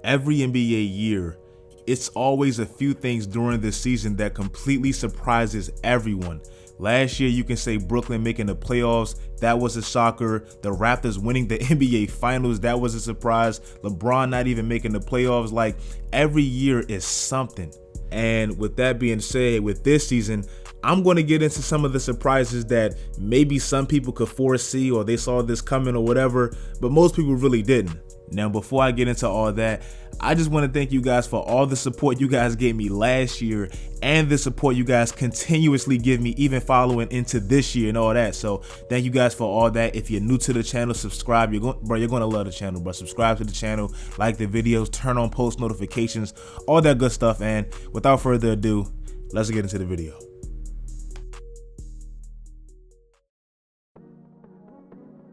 Every NBA year, it's always a few things during the season that completely surprises everyone. Last year, you can say Brooklyn making the playoffs, that was a shocker. The Raptors winning the NBA Finals, that was a surprise. LeBron not even making the playoffs. Like, every year is something. And with that being said, with this season, I'm going to get into some of the surprises that maybe some people could foresee or they saw this coming or whatever, but most people really didn't. Now, before I get into all that, I just want to thank you guys for all the support you guys gave me last year and the support you guys continuously give me even following into this year and all that. So thank you guys for all that. If you're new to the channel, subscribe. You're going to love the channel, bro. Subscribe to the channel, like the videos, turn on post notifications, all that good stuff. And without further ado, let's get into the video.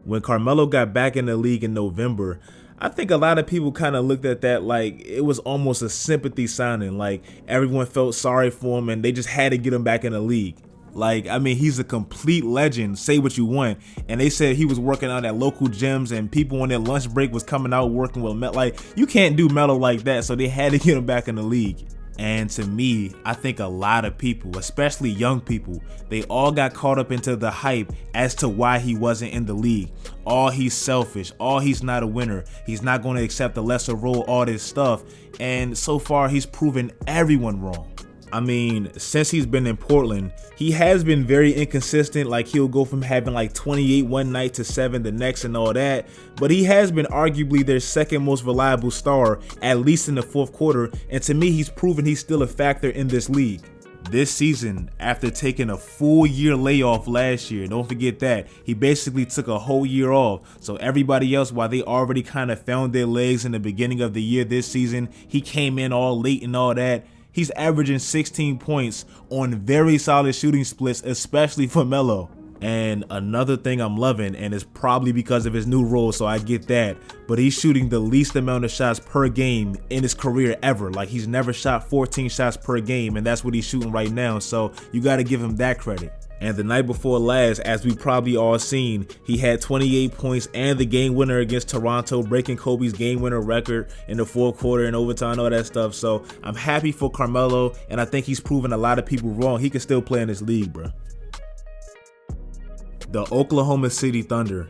When Carmelo got back in the league in November, I think a lot of people kind of looked at that like it was almost a sympathy signing. Like, everyone felt sorry for him and they just had to get him back in the league. Like, I mean, he's a complete legend, say what you want. And they said he was working out at local gyms and people on their lunch break was coming out working with Melo. Like, you can't do Melo like that, so they had to get him back in the league. And to me, I think a lot of people, especially young people, they all got caught up into the hype as to why he wasn't in the league. Oh, he's selfish. Oh, he's not a winner. He's not going to accept a lesser role, all this stuff. And so far, he's proven everyone wrong. I mean, since he's been in Portland, he has been very inconsistent. Like, he'll go from having like 28 one night to 7 the next and all that. But he has been arguably their second most reliable star, at least in the fourth quarter. And to me, he's proven he's still a factor in this league. This season, after taking a full year layoff last year, don't forget that, he basically took a whole year off. So everybody else, while they already kind of found their legs in the beginning of the year this season, he came in all late and all that. He's averaging 16 points on very solid shooting splits, especially for Melo. And another thing I'm loving, and it's probably because of his new role, so I get that, but he's shooting the least amount of shots per game in his career ever. Like, he's never shot 14 shots per game, and that's what he's shooting right now, so you got to give him that credit. And the night before last, as we probably all seen, he had 28 points and the game winner against Toronto, breaking Kobe's game winner record in the fourth quarter and overtime, all that stuff. So I'm happy for Carmelo, and I think he's proven a lot of people wrong. He can still play in this league, bro. The Oklahoma City Thunder,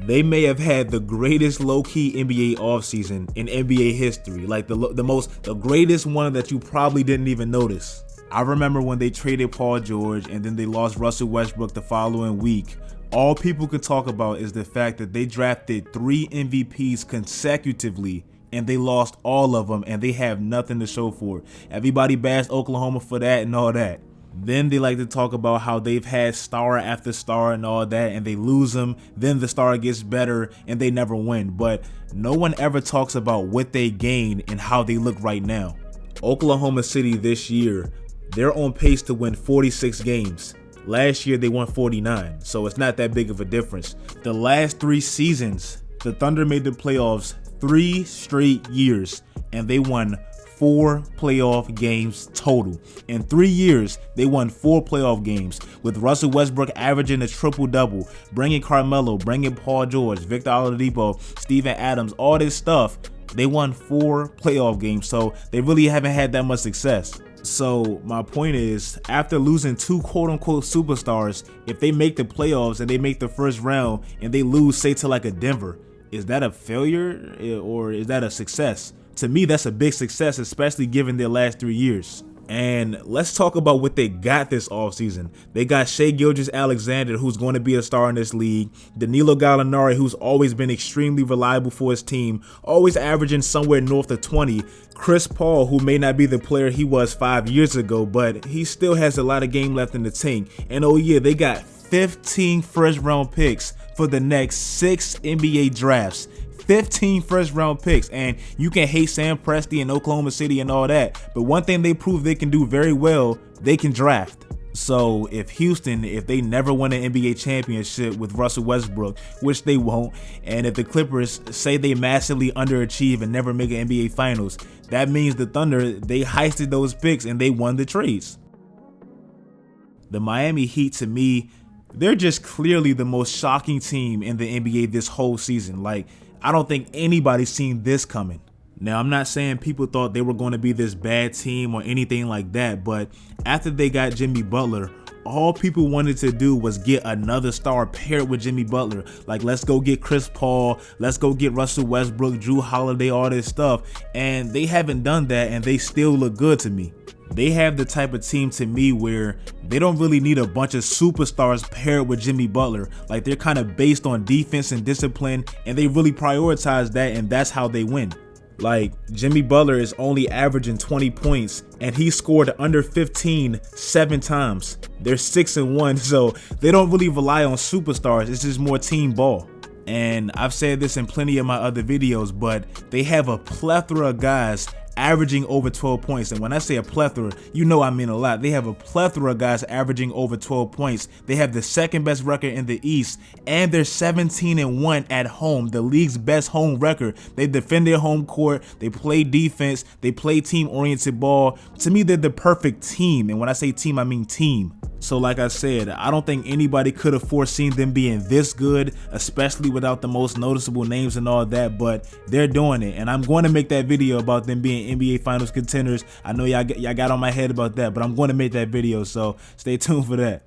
they may have had the greatest low-key NBA offseason in NBA history. Like, the greatest one that you probably didn't even notice. I remember when they traded Paul George and then they lost Russell Westbrook the following week. All people could talk about is the fact that they drafted 3 MVPs consecutively and they lost all of them and they have nothing to show for it. Everybody bashed Oklahoma for that and all that. Then they like to talk about how they've had star after star and all that and they lose them. Then the star gets better and they never win. But no one ever talks about what they gained and how they look right now. Oklahoma City this year, they're on pace to win 46 games. Last year, they won 49, so it's not that big of a difference. The last 3 seasons, the Thunder made the playoffs 3 straight years, and they won 4 playoff games total. In 3 years, they won 4 playoff games, with Russell Westbrook averaging a triple-double, bringing Carmelo, bringing Paul George, Victor Oladipo, Steven Adams, all this stuff. They won 4 playoff games, so they really haven't had that much success. So my point is, after losing 2 quote-unquote superstars, if they make the playoffs and they make the first round and they lose, say, to like a Denver, is that a failure or is that a success? To me, that's a big success, especially given their last 3 years. And let's talk about what they got this offseason. They got Shai Gilgeous-Alexander, who's going to be a star in this league. Danilo Gallinari, who's always been extremely reliable for his team, always averaging somewhere north of 20. Chris Paul, who may not be the player he was 5 years ago, but he still has a lot of game left in the tank. And oh yeah, they got 15 first-round picks for the next 6 NBA drafts. 15 first-round picks, and you can hate Sam Presti and Oklahoma City and all that, but one thing they prove they can do very well, they can draft. So if Houston, if they never win an NBA championship with Russell Westbrook, which they won't, and if the Clippers say they massively underachieve and never make an NBA Finals, that means the Thunder, they heisted those picks and they won the trades. The Miami Heat, to me, they're just clearly the most shocking team in the NBA this whole season. Like, I don't think anybody's seen this coming. Now, I'm not saying people thought they were going to be this bad team or anything like that, but after they got Jimmy Butler, all people wanted to do was get another star paired with Jimmy Butler. Like, let's go get Chris Paul, let's go get Russell Westbrook, Drew Holiday, all this stuff. And they haven't done that, and they still look good to me. They have the type of team to me where they don't really need a bunch of superstars paired with Jimmy Butler. Like, they're kind of based on defense and discipline, and they really prioritize that, and that's how they win. Like, Jimmy Butler is only averaging 20 points, and he scored under 15 7 times. They're 6-1, so they don't really rely on superstars. It's just more team ball. And I've said this in plenty of my other videos, but they have a plethora of guys averaging over 12 points. And when I say a plethora, you know I mean a lot. They have a plethora of guys averaging over 12 points. They have the second best record in the East, and they're 17-1 at home, the league's best home record. They defend their home court, they play defense, they play team-oriented ball. To me, they're the perfect team. And when I say team, I mean team. So like I said, I don't think anybody could have foreseen them being this good, especially without the most noticeable names and all that, but they're doing it. And I'm going to make that video about them being NBA Finals contenders. I know y'all got on my head about that, but I'm going to make that video, so stay tuned for that.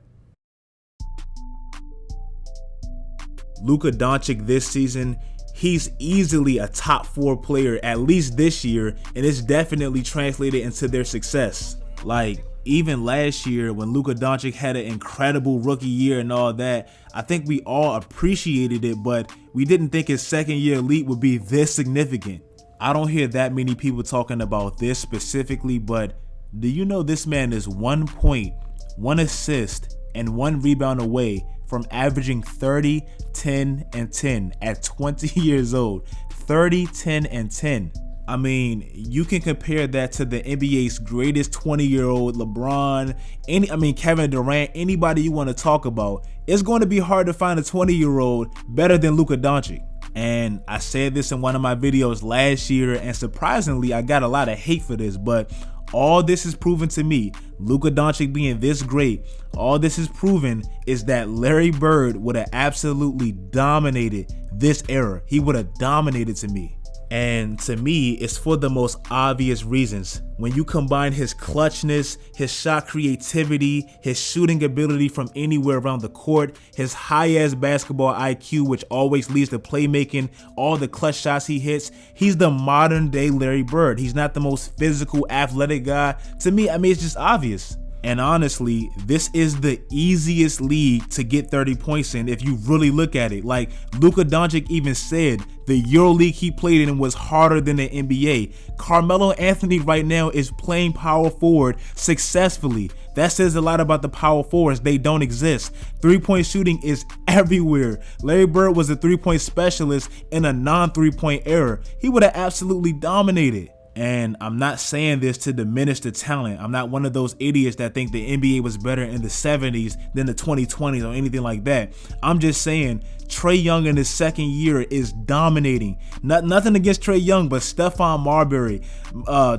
Luka Doncic this season, he's easily a top 4 player, at least this year, and it's definitely translated into their success. Like, even last year when Luka Doncic had an incredible rookie year and all that, I think we all appreciated it, but we didn't think his second year leap would be this significant. I don't hear that many people talking about this specifically, but do you know this man is 1 point, 1 assist, and 1 rebound away from averaging 30, 10, and 10 at 20 years old? 30, 10, and 10. I mean, you can compare that to the NBA's greatest 20-year-old LeBron, Kevin Durant, anybody you want to talk about. It's going to be hard to find a 20-year-old better than Luka Doncic. And I said this in one of my videos last year, and surprisingly, I got a lot of hate for this, but all this is proven to me, Luka Doncic being this great, all this is proven is that Larry Bird would have absolutely dominated this era. He would have dominated to me. And to me, it's for the most obvious reasons. When you combine his clutchness, his shot creativity, his shooting ability from anywhere around the court, his high-ass basketball IQ, which always leads to playmaking, all the clutch shots he hits, he's the modern-day Larry Bird. He's not the most physical, athletic guy. To me, it's just obvious. And honestly, this is the easiest league to get 30 points in if you really look at it. Like, Luka Doncic even said the EuroLeague he played in was harder than the NBA. Carmelo Anthony right now is playing power forward successfully. That says a lot about the power forwards. They don't exist. 3-point shooting is everywhere. Larry Bird was a 3-point specialist in a non-3-point era. He would have absolutely dominated. And I'm not saying this to diminish the talent. I'm not one of those idiots that think the NBA was better in the 70s than the 2020s or anything like that. I'm just saying Trae Young in his second year is dominating. Nothing against Trae Young, but Stephon Marbury,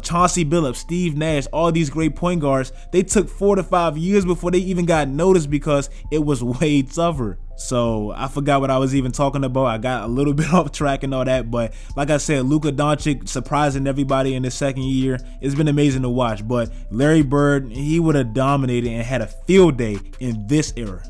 Chauncey Billups, Steve Nash, all these great point guards, they took 4 to 5 years before they even got noticed because it was way tougher. So I forgot what I was even talking about. I got a little bit off track and all that, but like I said, Luka Doncic surprising everybody in his second year. It's been amazing to watch, but Larry Bird, he would have dominated and had a field day in this era.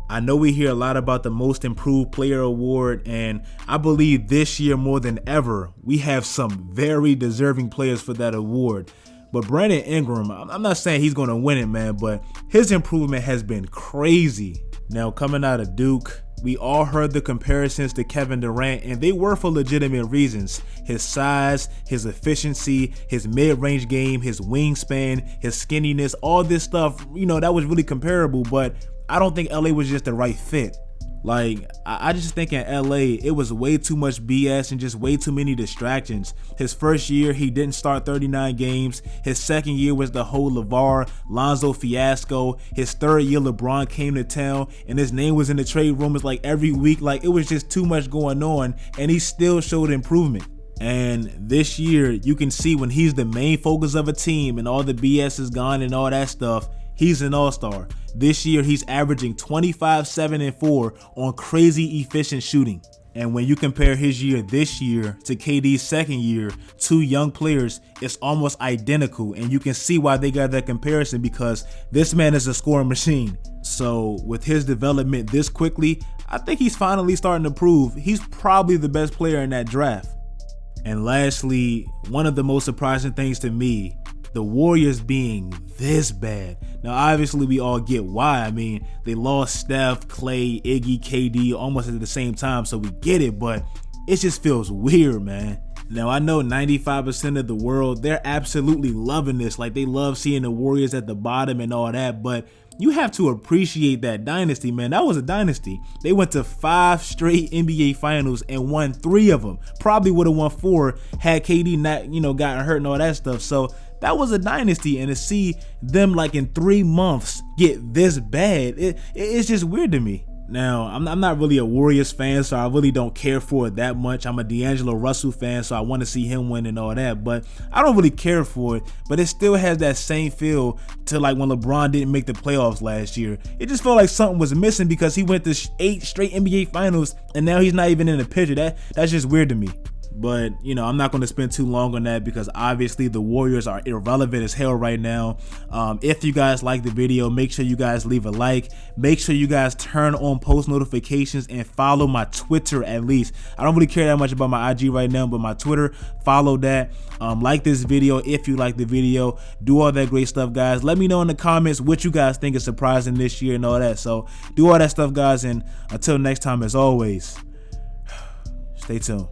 I know we hear a lot about the Most Improved Player Award, and I believe this year more than ever, we have some very deserving players for that award. But Brandon Ingram, I'm not saying he's going to win it, man, but his improvement has been crazy. Now, coming out of Duke, we all heard the comparisons to Kevin Durant, and they were for legitimate reasons. His size, his efficiency, his mid-range game, his wingspan, his skinniness, all this stuff, that was really comparable, but I don't think LA was just the right fit. Like, I just think in LA, it was way too much BS and just way too many distractions. His first year, he didn't start 39 games. His second year was the whole LeVar, Lonzo fiasco. His third year, LeBron came to town and his name was in the trade rumors like every week. Like, it was just too much going on, and he still showed improvement. And this year, you can see when he's the main focus of a team and all the BS is gone and all that stuff, he's an all-star. This year, he's averaging 25, 7, and 4 on crazy efficient shooting. And when you compare his year this year to KD's second year, two young players, it's almost identical. And you can see why they got that comparison, because this man is a scoring machine. So with his development this quickly, I think he's finally starting to prove he's probably the best player in that draft. And lastly, one of the most surprising things to me, the Warriors being this bad. Now, obviously, we all get why. I mean, they lost Steph, Clay, Iggy, KD almost at the same time, so we get it, but it just feels weird, man. Now, I know 95% of the world, they're absolutely loving this. Like, they love seeing the Warriors at the bottom and all that, but you have to appreciate that dynasty, man. That was a dynasty. They went to 5 straight NBA finals and won 3 of them. Probably would have won 4 had KD not, gotten hurt and all that stuff. So that was a dynasty, and to see them like in 3 months get this bad, it's just weird to me. Now, I'm not really a Warriors fan, so I really don't care for it that much. I'm a D'Angelo Russell fan, so I want to see him win and all that, but I don't really care for it. But it still has that same feel to like when LeBron didn't make the playoffs last year. It just felt like something was missing because he went to 8 straight NBA finals, and now he's not even in the picture. That's just weird to me. But, I'm not going to spend too long on that because obviously the Warriors are irrelevant as hell right now. If you guys like the video, make sure you guys leave a like. Make sure you guys turn on post notifications and follow my Twitter at least. I don't really care that much about my IG right now, but my Twitter, follow that. Like this video if you like the video. Do all that great stuff, guys. Let me know in the comments what you guys think is surprising this year and all that. So do all that stuff, guys. And until next time, as always, stay tuned.